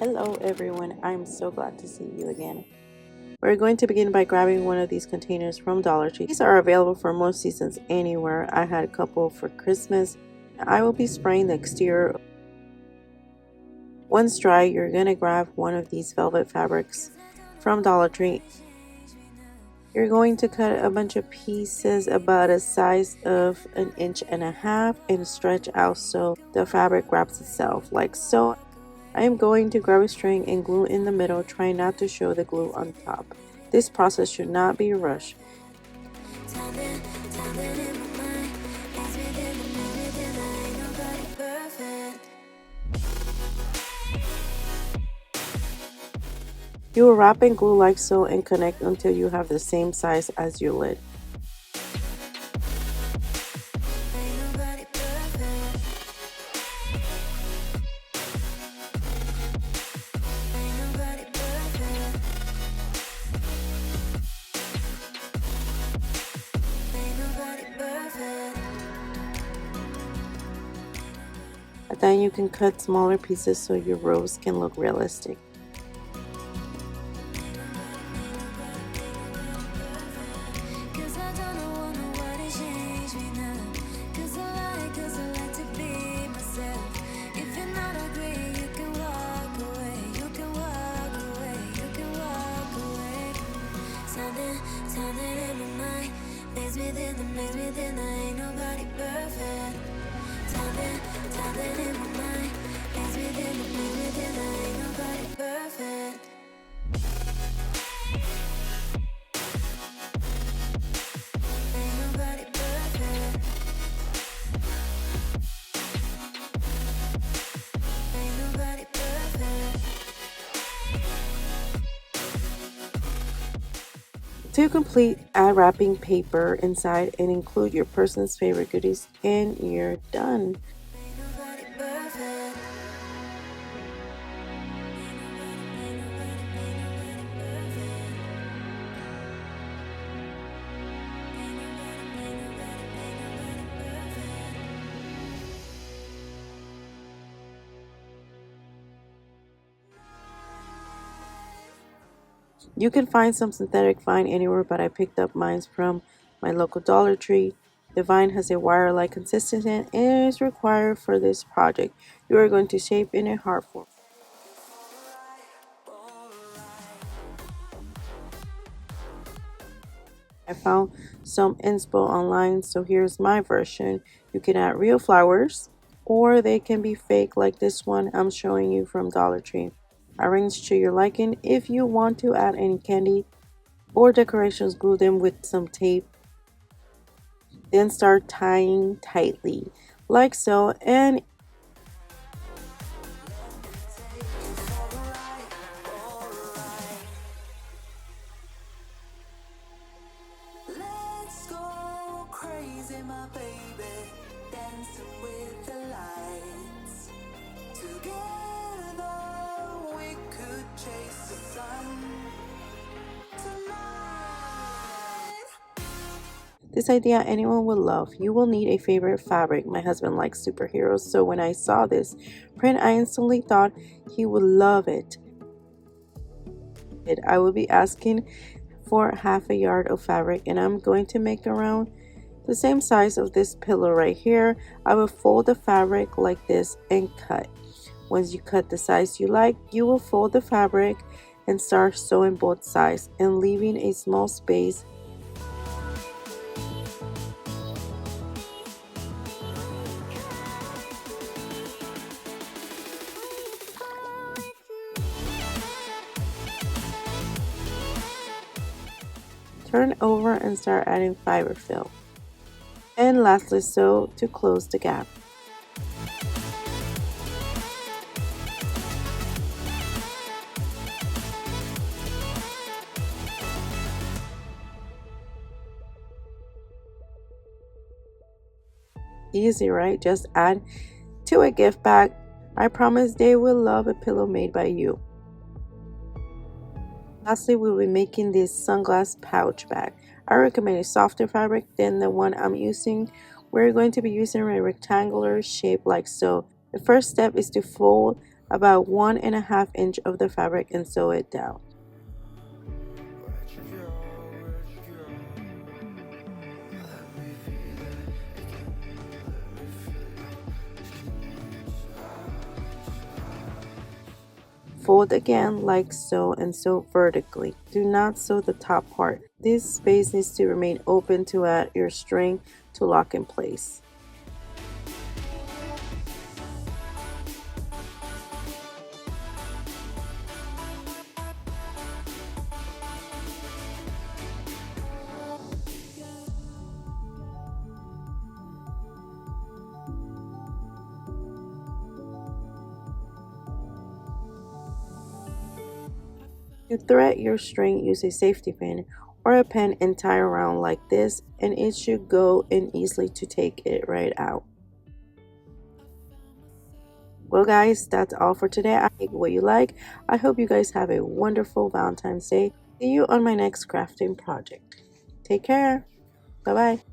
Hello everyone, I'm so glad to see you again. We're going to begin by grabbing one of these containers from Dollar Tree. These are available for most seasons anywhere. I had a couple for Christmas. I will be spraying the exterior. Once dry, you're going to grab one of these velvet fabrics from Dollar Tree. You're going to cut a bunch of pieces about a size of 1.5 inches and stretch out so the fabric wraps itself like so. I am going to grab a string and glue in the middle, trying not to show the glue on top. This process should not be rushed. You will wrap and glue like so and connect until you have the same size as your lid. Then you can cut smaller pieces so your rows can look realistic. To complete, add wrapping paper inside and include your person's favorite goodies and you're done. You can find some synthetic vine anywhere, but I picked up mine from my local Dollar Tree. The vine has a wire-like consistency and is required for this project. You are going to shape in a heart form. I found some inspo online, so here's my version. You can add real flowers, or they can be fake like this one I'm showing you from Dollar Tree. Arrange to your liking. If you want to add any candy or decorations, glue them with some tape. Then start tying tightly, like so, and let's go crazy, my baby, dancing with the lights. Together we could chase the sun tonight. This idea anyone will love. You will need a favorite fabric. My husband likes superheroes, so when I saw this print, I instantly thought he would love it. I will be asking for half a yard of fabric, and I'm going to make around the same size of this pillow right here. I will fold the fabric like this and cut. Once you cut the size you like, you will fold the fabric and start sewing both sides and leaving a small space. Turn over and start adding fiber fill. And lastly, sew to close the gap. Easy, right? Just add to a gift bag. I promise they will love a pillow made by you. Lastly, we'll be making this sunglass pouch bag. I recommend a softer fabric than the one I'm using. We're going to be using a rectangular shape like so. The first step is to fold about 1.5 inch of the fabric and sew it down. Fold again like so and sew vertically. Do not sew the top part. This space needs to remain open to add your string to lock in place. To thread your string, use a safety pin or a pin and tie around like this, and it should go in easily to take it right out. Well guys, that's all for today. I think what you like. I hope you guys have a wonderful Valentine's Day. See you on my next crafting project. Take care. Bye bye.